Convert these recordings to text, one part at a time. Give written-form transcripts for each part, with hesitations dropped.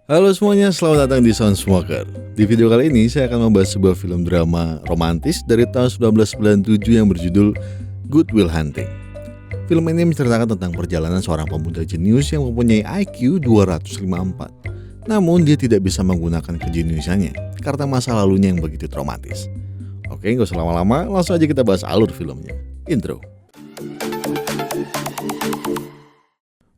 Halo semuanya, selamat datang di Sound Smoker. Di video kali ini saya akan membahas sebuah film drama romantis dari tahun 1997 yang berjudul Good Will Hunting. Film ini menceritakan tentang perjalanan seorang pemuda jenius yang mempunyai IQ 254. Namun dia tidak bisa menggunakan kejeniusannya karena masa lalunya yang begitu traumatis. Oke, gak usah lama-lama, langsung aja kita bahas alur filmnya. Intro.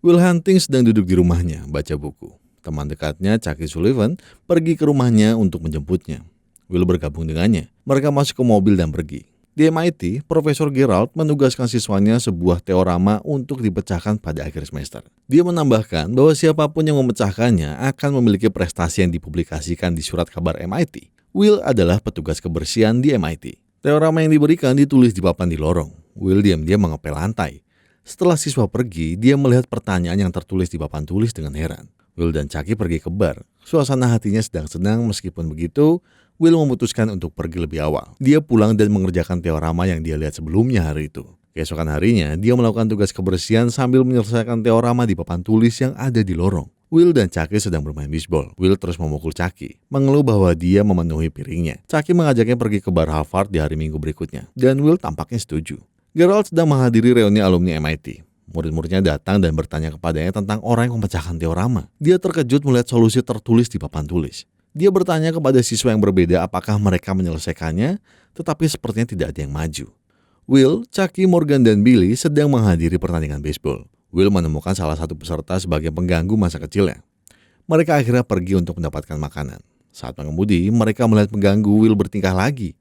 Will Hunting sedang duduk di rumahnya, baca buku. Teman dekatnya, Chucky Sullivan, pergi ke rumahnya untuk menjemputnya. Will bergabung dengannya. Mereka masuk ke mobil dan pergi. Di MIT, Profesor Gerald menugaskan siswanya sebuah teorema untuk dipecahkan pada akhir semester. Dia menambahkan bahwa siapapun yang memecahkannya akan memiliki prestasi yang dipublikasikan di surat kabar MIT. Will adalah petugas kebersihan di MIT. Teorema yang diberikan ditulis di papan di lorong. Will diam-diam mengepel lantai. Setelah siswa pergi, dia melihat pertanyaan yang tertulis di papan tulis dengan heran. Will dan Chucky pergi ke bar. Suasana hatinya sedang senang, meskipun begitu, Will memutuskan untuk pergi lebih awal. Dia pulang dan mengerjakan teorema yang dia lihat sebelumnya hari itu. Keesokan harinya, dia melakukan tugas kebersihan sambil menyelesaikan teorema di papan tulis yang ada di lorong. Will dan Chucky sedang bermain bisbol. Will terus memukul Chucky, mengeluh bahwa dia memenuhi piringnya. Chucky mengajaknya pergi ke bar Harvard di hari Minggu berikutnya, dan Will tampaknya setuju. Gerald sedang menghadiri reuni alumni MIT. Murid-muridnya datang dan bertanya kepadanya tentang orang yang memecahkan teorema. Dia terkejut melihat solusi tertulis di papan tulis. Dia bertanya kepada siswa yang berbeda apakah mereka menyelesaikannya, tetapi sepertinya tidak ada yang maju. Will, Chucky, Morgan, dan Billy sedang menghadiri pertandingan baseball. Will menemukan salah satu peserta sebagai pengganggu masa kecilnya. Mereka akhirnya pergi untuk mendapatkan makanan. Saat mengemudi, mereka melihat pengganggu Will bertingkah lagi.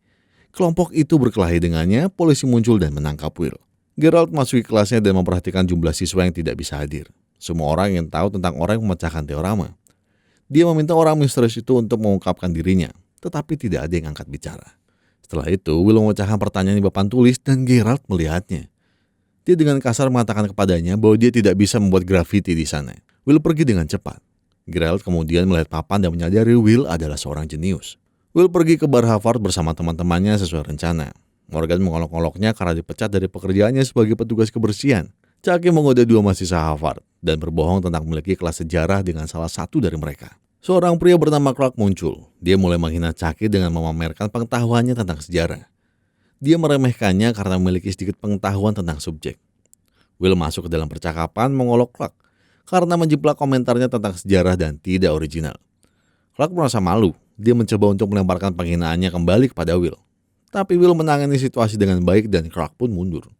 Kelompok itu berkelahi dengannya, polisi muncul dan menangkap Will. Gerald masuk ke kelasnya dan memperhatikan jumlah siswa yang tidak bisa hadir. Semua orang ingin tahu tentang orang yang memecahkan teorema. Dia meminta orang misterius itu untuk mengungkapkan dirinya, tetapi tidak ada yang angkat bicara. Setelah itu, Will memecahkan pertanyaan di papan tulis dan Gerald melihatnya. Dia dengan kasar mengatakan kepadanya bahwa dia tidak bisa membuat grafiti di sana. Will pergi dengan cepat. Gerald kemudian melihat papan dan menyadari Will adalah seorang jenius. Will pergi ke bar Harvard bersama teman-temannya sesuai rencana. Morgan mengolok-oloknya karena dipecat dari pekerjaannya sebagai petugas kebersihan. Chucky menggoda dua mahasiswa Harvard dan berbohong tentang memiliki kelas sejarah dengan salah satu dari mereka. Seorang pria bernama Clark muncul. Dia mulai menghina Chucky dengan memamerkan pengetahuannya tentang sejarah. Dia meremehkannya karena memiliki sedikit pengetahuan tentang subjek. Will masuk ke dalam percakapan mengolok Clark karena menjiplak komentarnya tentang sejarah dan tidak original. Clark merasa malu. Dia mencoba untuk melemparkan penghinaannya kembali kepada Will. Tapi Will menangani situasi dengan baik dan Clark pun mundur.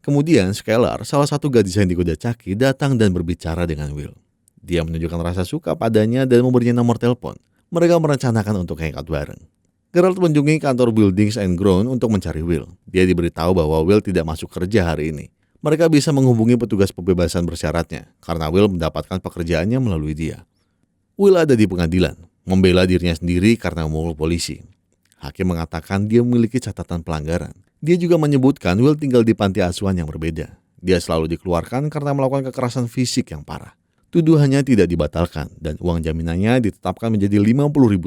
Kemudian Skylar, salah satu gadis yang digoda Chucky, datang dan berbicara dengan Will. Dia menunjukkan rasa suka padanya dan memberinya nomor telepon. Mereka merencanakan untuk hangout bareng. Gerald mengunjungi kantor Buildings and Ground untuk mencari Will. Dia diberitahu bahwa Will tidak masuk kerja hari ini. Mereka bisa menghubungi petugas pembebasan bersyaratnya karena Will mendapatkan pekerjaannya melalui dia. Will ada di pengadilan, membela dirinya sendiri karena memukul polisi. Hakim mengatakan dia memiliki catatan pelanggaran. Dia juga menyebutkan Will tinggal di panti asuhan yang berbeda. Dia selalu dikeluarkan karena melakukan kekerasan fisik yang parah. Tuduhannya tidak dibatalkan dan uang jaminannya ditetapkan menjadi $50.000.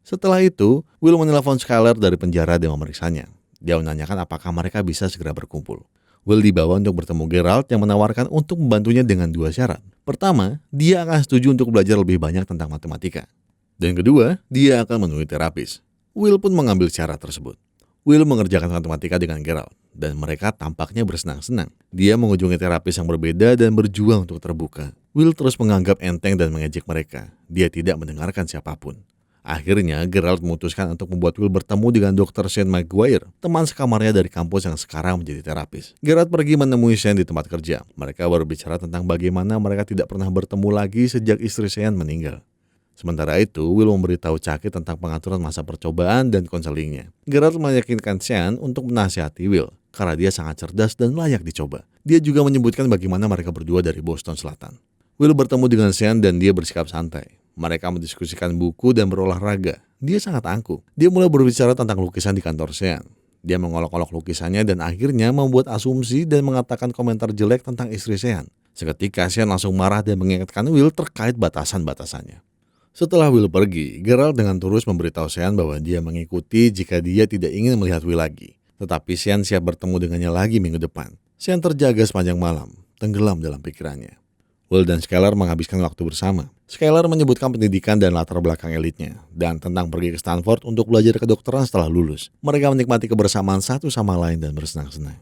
Setelah itu, Will menelpon Skylar dari penjara dan memeriksanya. Dia menanyakan apakah mereka bisa segera berkumpul. Will dibawa untuk bertemu Gerald yang menawarkan untuk membantunya dengan dua syarat. Pertama, dia akan setuju untuk belajar lebih banyak tentang matematika. Dan kedua, dia akan menemui terapis. Will pun mengambil syarat tersebut. Will mengerjakan matematika dengan Gerald, dan mereka tampaknya bersenang-senang. Dia mengunjungi terapis yang berbeda dan berjuang untuk terbuka. Will terus menganggap enteng dan mengejek mereka. Dia tidak mendengarkan siapapun. Akhirnya, Gerald memutuskan untuk membuat Will bertemu dengan Dr. Shane Maguire, teman sekamarnya dari kampus yang sekarang menjadi terapis. Gerald pergi menemui Shane di tempat kerja. Mereka berbicara tentang bagaimana mereka tidak pernah bertemu lagi sejak istri Shane meninggal. Sementara itu, Will memberitahu Chucky tentang pengaturan masa percobaan dan konselingnya. Gerald meyakinkan Sean untuk menasihati Will, karena dia sangat cerdas dan layak dicoba. Dia juga menyebutkan bagaimana mereka berdua dari Boston Selatan. Will bertemu dengan Sean dan dia bersikap santai. Mereka mendiskusikan buku dan berolahraga. Dia sangat angkuh. Dia mulai berbicara tentang lukisan di kantor Sean. Dia mengolok-olok lukisannya dan akhirnya membuat asumsi dan mengatakan komentar jelek tentang istri Sean. Seketika Sean langsung marah dan mengingatkan Will terkait batasan-batasannya. Setelah Will pergi, Gerald dengan tulus memberitahu Sean bahwa dia mengikuti jika dia tidak ingin melihat Will lagi. Tetapi Sean siap bertemu dengannya lagi minggu depan. Sean terjaga sepanjang malam, tenggelam dalam pikirannya. Will dan Skylar menghabiskan waktu bersama. Skylar menyebutkan pendidikan dan latar belakang elitnya, dan tentang pergi ke Stanford untuk belajar kedokteran setelah lulus. Mereka menikmati kebersamaan satu sama lain dan bersenang-senang.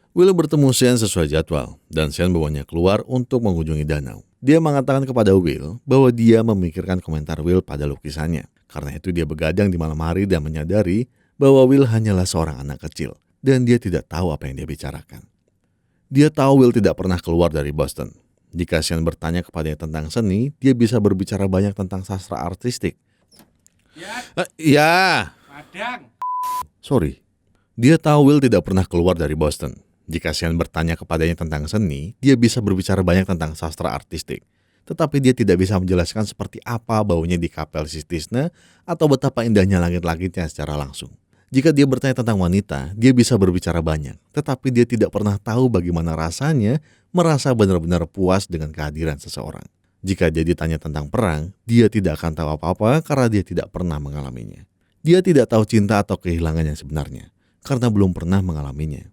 Will bertemu Sean sesuai jadwal, dan Sean bawanya keluar untuk mengunjungi danau. Dia mengatakan kepada Will bahwa dia memikirkan komentar Will pada lukisannya. Karena itu dia begadang di malam hari dan menyadari bahwa Will hanyalah seorang anak kecil, dan dia tidak tahu apa yang dia bicarakan. Dia tahu Will tidak pernah keluar dari Boston. Jika Sean bertanya kepadanya tentang seni, dia bisa berbicara banyak tentang sastra artistik. Ya. Padang. Sorry. Dia tahu Will tidak pernah keluar dari Boston. Jika Sean bertanya kepadanya tentang seni, dia bisa berbicara banyak tentang sastra artistik. Tetapi dia tidak bisa menjelaskan seperti apa baunya di Kapel Sistine atau betapa indahnya langit-langitnya secara langsung. Jika dia bertanya tentang wanita, dia bisa berbicara banyak. Tetapi dia tidak pernah tahu bagaimana rasanya merasa benar-benar puas dengan kehadiran seseorang. Jika dia ditanya tentang perang, dia tidak akan tahu apa-apa karena dia tidak pernah mengalaminya. Dia tidak tahu cinta atau kehilangan yang sebenarnya, karena belum pernah mengalaminya.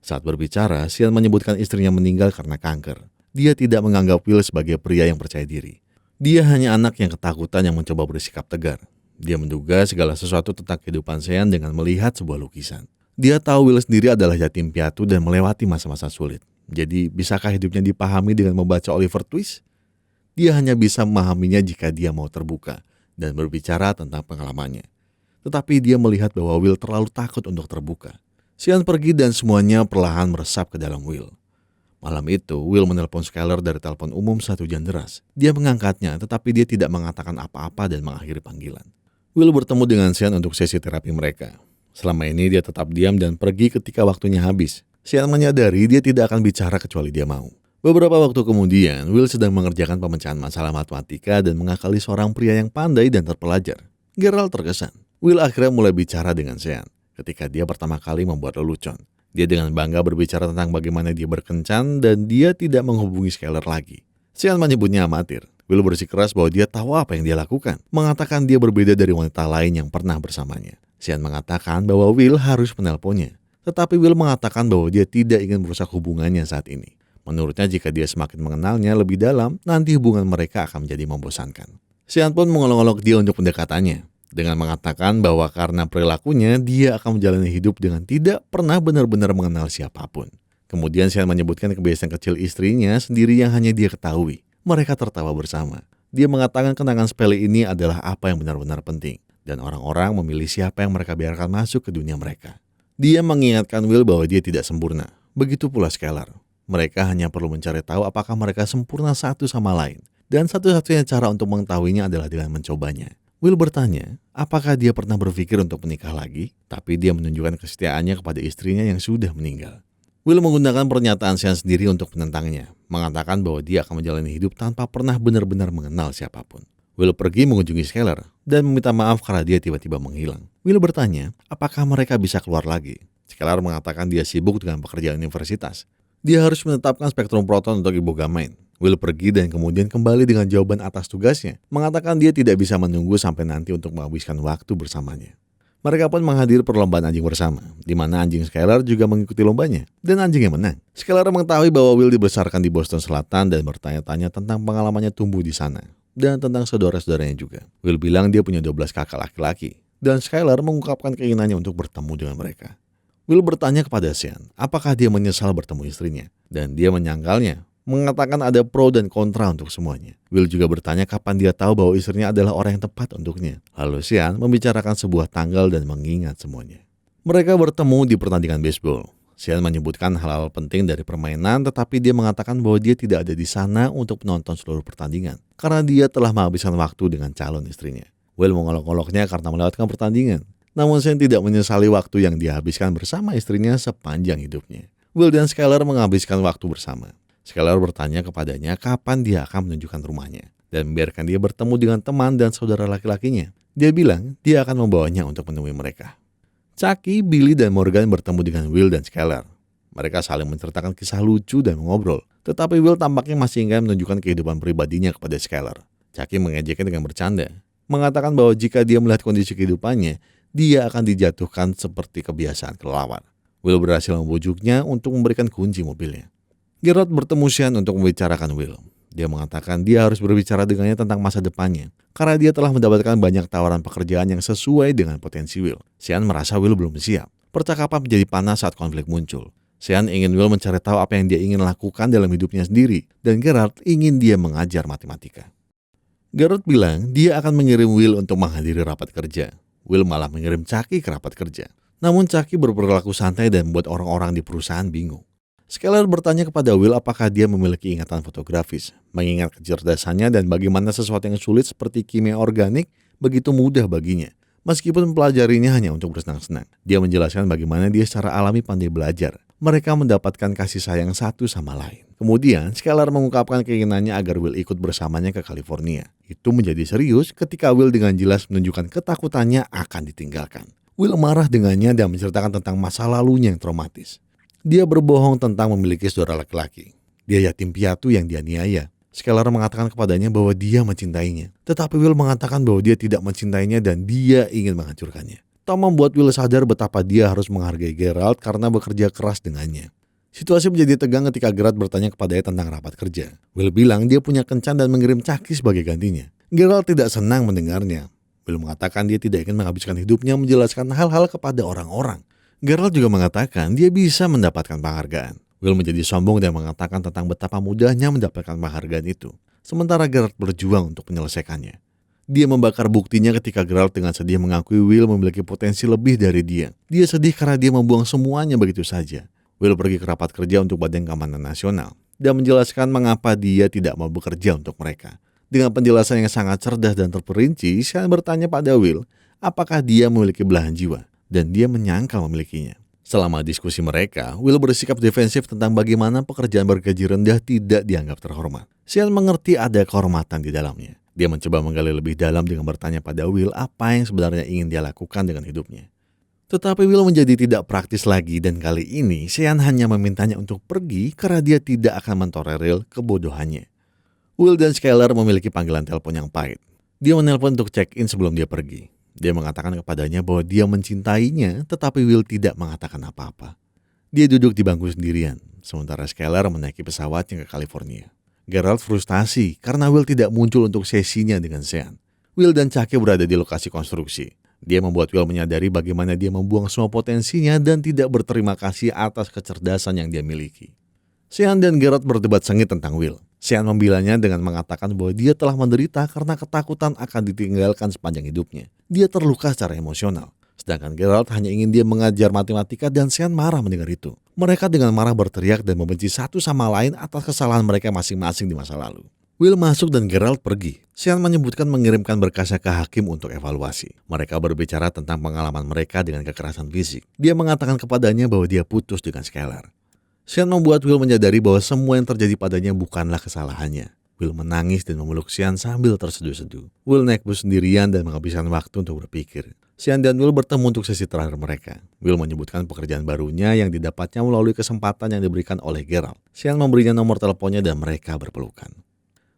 Saat berbicara, Sean menyebutkan istrinya meninggal karena kanker. Dia tidak menganggap Will sebagai pria yang percaya diri. Dia hanya anak yang ketakutan yang mencoba bersikap tegar. Dia menduga segala sesuatu tentang kehidupan Sean dengan melihat sebuah lukisan. Dia tahu Will sendiri adalah yatim piatu dan melewati masa-masa sulit. Jadi, bisakah hidupnya dipahami dengan membaca Oliver Twist? Dia hanya bisa memahaminya jika dia mau terbuka dan berbicara tentang pengalamannya. Tetapi dia melihat bahwa Will terlalu takut untuk terbuka. Sean pergi dan semuanya perlahan meresap ke dalam Will. Malam itu, Will menelpon Skylar dari telepon umum saat hujan deras. Dia mengangkatnya, tetapi dia tidak mengatakan apa-apa dan mengakhiri panggilan. Will bertemu dengan Sean untuk sesi terapi mereka. Selama ini dia tetap diam dan pergi ketika waktunya habis. Sean menyadari dia tidak akan bicara kecuali dia mau. Beberapa waktu kemudian, Will sedang mengerjakan pemecahan masalah matematika dan mengakali seorang pria yang pandai dan terpelajar. Gerald terkesan. Will akhirnya mulai bicara dengan Sean ketika dia pertama kali membuat lelucon. Dia dengan bangga berbicara tentang bagaimana dia berkencan dan dia tidak menghubungi Skylar lagi. Sean menyebutnya amatir. Will bersikeras bahwa dia tahu apa yang dia lakukan, mengatakan dia berbeda dari wanita lain yang pernah bersamanya. Sean mengatakan bahwa Will harus menelponnya, tetapi Will mengatakan bahwa dia tidak ingin merusak hubungannya saat ini. Menurutnya jika dia semakin mengenalnya lebih dalam, nanti hubungan mereka akan menjadi membosankan. Sean pun mengolok-olok dia untuk pendekatannya, dengan mengatakan bahwa karena perilakunya, dia akan menjalani hidup dengan tidak pernah benar-benar mengenal siapapun. Kemudian Sean menyebutkan kebiasaan kecil istrinya sendiri yang hanya dia ketahui. Mereka tertawa bersama. Dia mengatakan kenangan sepele ini adalah apa yang benar-benar penting, dan orang-orang memilih siapa yang mereka biarkan masuk ke dunia mereka. Dia mengingatkan Will bahwa dia tidak sempurna. Begitu pula Skylar. Mereka hanya perlu mencari tahu apakah mereka sempurna satu sama lain. Dan satu-satunya cara untuk mengetahuinya adalah dengan mencobanya. Will bertanya, apakah dia pernah berpikir untuk menikah lagi? Tapi dia menunjukkan kesetiaannya kepada istrinya yang sudah meninggal. Will menggunakan pernyataan Sean sendiri untuk menentangnya, mengatakan bahwa dia akan menjalani hidup tanpa pernah benar-benar mengenal siapapun. Will pergi mengunjungi Skylar dan meminta maaf karena dia tiba-tiba menghilang. Will bertanya, apakah mereka bisa keluar lagi? Skylar mengatakan dia sibuk dengan pekerjaan universitas. Dia harus menetapkan spektrum proton untuk ibogaine. Will pergi dan kemudian kembali dengan jawaban atas tugasnya, mengatakan dia tidak bisa menunggu sampai nanti untuk menghabiskan waktu bersamanya. Mereka pun menghadiri perlombaan anjing bersama, di mana anjing Skylar juga mengikuti lombanya, dan anjingnya menang. Skylar mengetahui bahwa Will dibesarkan di Boston Selatan dan bertanya-tanya tentang pengalamannya tumbuh di sana, dan tentang saudara-saudaranya juga. Will bilang dia punya 12 kakak laki-laki, dan Skylar mengungkapkan keinginannya untuk bertemu dengan mereka. Will bertanya kepada Sean, apakah dia menyesal bertemu istrinya, dan dia menyangkalnya, mengatakan ada pro dan kontra untuk semuanya. Will juga bertanya kapan dia tahu bahwa istrinya adalah orang yang tepat untuknya. Lalu Sean membicarakan sebuah tanggal dan mengingat semuanya. Mereka bertemu di pertandingan baseball. Sean menyebutkan hal-hal penting dari permainan, tetapi dia mengatakan bahwa dia tidak ada di sana untuk menonton seluruh pertandingan, karena dia telah menghabiskan waktu dengan calon istrinya. Will mengolok-oloknya karena melewatkan pertandingan. Namun Sean tidak menyesali waktu yang dia habiskan bersama istrinya sepanjang hidupnya. Will dan Skylar menghabiskan waktu bersama. Skylar bertanya kepadanya kapan dia akan menunjukkan rumahnya dan membiarkan dia bertemu dengan teman dan saudara laki-lakinya. Dia bilang dia akan membawanya untuk menemui mereka. Chucky, Billy, dan Morgan bertemu dengan Will dan Skylar. Mereka saling menceritakan kisah lucu dan mengobrol. Tetapi Will tampaknya masih ingin menunjukkan kehidupan pribadinya kepada Skylar. Chucky mengejeknya dengan bercanda, mengatakan bahwa jika dia melihat kondisi kehidupannya, dia akan dijatuhkan seperti kebiasaan kelelawar. Will berhasil membujuknya untuk memberikan kunci mobilnya. Gerald bertemu Sean untuk membicarakan Will. Dia mengatakan dia harus berbicara dengannya tentang masa depannya, karena dia telah mendapatkan banyak tawaran pekerjaan yang sesuai dengan potensi Will. Sean merasa Will belum siap. Percakapan menjadi panas saat konflik muncul. Sean ingin Will mencari tahu apa yang dia ingin lakukan dalam hidupnya sendiri, dan Gerald ingin dia mengajar matematika. Gerald bilang dia akan mengirim Will untuk menghadiri rapat kerja. Will malah mengirim Chucky ke rapat kerja. Namun Chucky berperilaku santai dan membuat orang-orang di perusahaan bingung. Skyler bertanya kepada Will apakah dia memiliki ingatan fotografis, mengingat kecerdasannya dan bagaimana sesuatu yang sulit seperti kimia organik begitu mudah baginya. Meskipun mempelajarinya hanya untuk bersenang-senang, dia menjelaskan bagaimana dia secara alami pandai belajar. Mereka mendapatkan kasih sayang satu sama lain. Kemudian, Skyler mengungkapkan keinginannya agar Will ikut bersamanya ke California. Itu menjadi serius ketika Will dengan jelas menunjukkan ketakutannya akan ditinggalkan. Will marah dengannya dan menceritakan tentang masa lalunya yang traumatis. Dia berbohong tentang memiliki saudara laki-laki. Dia yatim piatu yang dianiaya. Skyler mengatakan kepadanya bahwa dia mencintainya. Tetapi Will mengatakan bahwa dia tidak mencintainya dan dia ingin menghancurkannya. Tom membuat Will sadar betapa dia harus menghargai Gerald karena bekerja keras dengannya. Situasi menjadi tegang ketika Gerald bertanya kepadanya tentang rapat kerja. Will bilang dia punya kencan dan mengirim Chucky sebagai gantinya. Gerald tidak senang mendengarnya. Will mengatakan dia tidak ingin menghabiskan hidupnya menjelaskan hal-hal kepada orang-orang. Gerald juga mengatakan dia bisa mendapatkan penghargaan. Will menjadi sombong dan mengatakan tentang betapa mudahnya mendapatkan penghargaan itu. Sementara Gerald berjuang untuk menyelesaikannya. Dia membakar buktinya ketika Gerald dengan sedih mengakui Will memiliki potensi lebih dari dia. Dia sedih karena dia membuang semuanya begitu saja. Will pergi ke rapat kerja untuk Badan Keamanan Nasional dan menjelaskan mengapa dia tidak mau bekerja untuk mereka. Dengan penjelasan yang sangat cerdas dan terperinci, Sean bertanya pada Will apakah dia memiliki belahan jiwa. Dan dia menyangkal memilikinya. Selama diskusi mereka, Will bersikap defensif tentang bagaimana pekerjaan bergaji rendah tidak dianggap terhormat. Sean mengerti ada kehormatan di dalamnya. Dia mencoba menggali lebih dalam dengan bertanya pada Will apa yang sebenarnya ingin dia lakukan dengan hidupnya. Tetapi Will menjadi tidak praktis lagi dan kali ini Sean hanya memintanya untuk pergi karena dia tidak akan mentolerir kebodohannya. Will dan Skyler memiliki panggilan telepon yang pahit. Dia menelpon untuk check-in sebelum dia pergi. Dia mengatakan kepadanya bahwa dia mencintainya, tetapi Will tidak mengatakan apa-apa. Dia duduk di bangku sendirian, sementara Skyler menaiki pesawatnya ke California. Gerald frustasi karena Will tidak muncul untuk sesinya dengan Sean. Will dan Chucky berada di lokasi konstruksi. Dia membuat Will menyadari bagaimana dia membuang semua potensinya dan tidak berterima kasih atas kecerdasan yang dia miliki. Sean dan Gerald berdebat sengit tentang Will. Sean membelanya dengan mengatakan bahwa dia telah menderita karena ketakutan akan ditinggalkan sepanjang hidupnya. Dia terluka secara emosional. Sedangkan Gerald hanya ingin dia mengajar matematika dan Sean marah mendengar itu. Mereka dengan marah berteriak dan membenci satu sama lain atas kesalahan mereka masing-masing di masa lalu. Will masuk dan Gerald pergi. Sean menyebutkan mengirimkan berkasnya ke hakim untuk evaluasi. Mereka berbicara tentang pengalaman mereka dengan kekerasan fisik. Dia mengatakan kepadanya bahwa dia putus dengan Skyler. Sean membuat Will menyadari bahwa semua yang terjadi padanya bukanlah kesalahannya. Will menangis dan memeluk Sean sambil terseduh-seduh. Will naik bus sendirian dan menghabiskan waktu untuk berpikir. Sean dan Will bertemu untuk sesi terakhir mereka. Will menyebutkan pekerjaan barunya yang didapatnya melalui kesempatan yang diberikan oleh Gerald. Sean memberinya nomor teleponnya dan mereka berpelukan.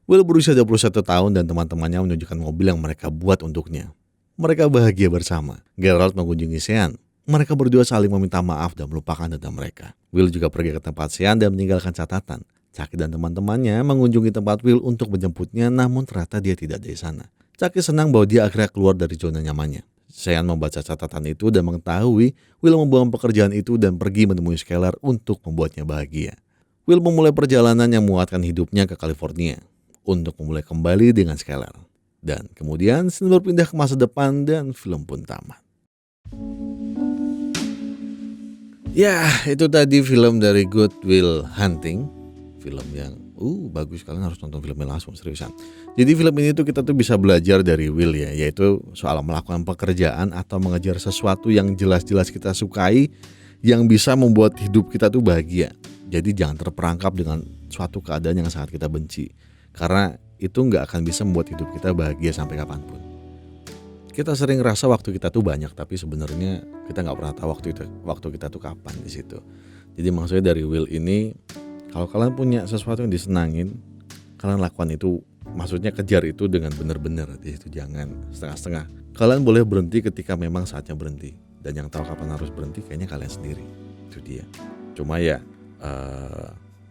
Will berusia 21 tahun dan teman-temannya menunjukkan mobil yang mereka buat untuknya. Mereka bahagia bersama. Gerald mengunjungi Sean. Mereka berdua saling meminta maaf dan melupakan dendam mereka. Will juga pergi ke tempat Sean dan meninggalkan catatan. Chucky dan teman-temannya mengunjungi tempat Will untuk menjemputnya, namun ternyata dia tidak di sana. Chucky senang bahwa dia akhirnya keluar dari zona nyamannya. Sean membaca catatan itu dan mengetahui Will membuang pekerjaan itu dan pergi menemui Skyler untuk membuatnya bahagia. Will memulai perjalanan yang menguatkan hidupnya ke California untuk memulai kembali dengan Skyler. Dan kemudian scene berpindah ke masa depan dan film pun tamat. Ya, itu tadi film dari Good Will Hunting. Film yang bagus, kalian harus nonton filmnya langsung, seriusan. Jadi film ini tuh kita tuh bisa belajar dari Will ya, yaitu soal melakukan pekerjaan atau mengejar sesuatu yang jelas-jelas kita sukai, yang bisa membuat hidup kita tuh bahagia. Jadi jangan terperangkap dengan suatu keadaan yang sangat kita benci, karena itu gak akan bisa membuat hidup kita bahagia sampai kapanpun. Kita sering rasa waktu kita tuh banyak, tapi sebenarnya kita nggak pernah tahu waktu kita tuh kapan di situ. Jadi maksudnya dari Will ini, kalau kalian punya sesuatu yang disenangin, kalian lakukan itu, maksudnya kejar itu dengan benar-benar. Di situ jangan setengah-setengah. Kalian boleh berhenti ketika memang saatnya berhenti, dan yang tahu kapan harus berhenti kayaknya kalian sendiri. Itu dia. Cuma ya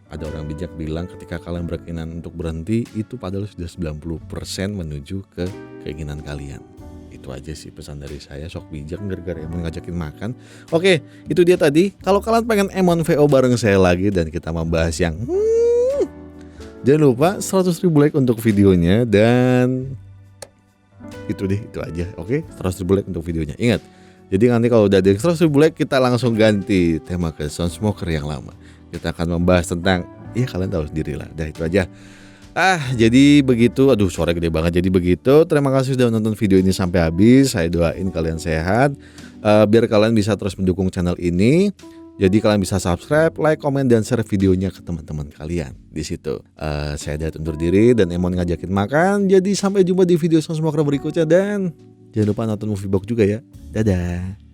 Ada orang bijak bilang ketika kalian berkeinginan untuk berhenti, itu padahal sudah 90% menuju ke keinginan kalian. Itu aja sih pesan dari saya, sok bijak gara-gara Emon ngajakin makan. Oke, itu dia tadi. Kalau kalian pengen Emon VO bareng saya lagi dan kita membahas yang jangan lupa 100.000 like untuk videonya. Dan itu aja. Oke, 100.000 like untuk videonya. Ingat, jadi nanti kalau udah ada 100.000 like, kita langsung ganti tema ke Sound Smoker yang lama. Kita akan membahas tentang, ya kalian tahu sendiri lah. Dah itu aja. Jadi begitu. Aduh, suara gede banget. Jadi begitu. Terima kasih sudah nonton video ini sampai habis. Saya doain kalian sehat. Biar kalian bisa terus mendukung channel ini. Jadi kalian bisa subscribe, like, komen, dan share videonya ke teman-teman kalian. Di situ. Saya Dayat undur diri dan Emon ngajakin makan. Jadi sampai jumpa di video Sound Smoker berikutnya. Dan jangan lupa nonton Movie Box juga ya. Dadah.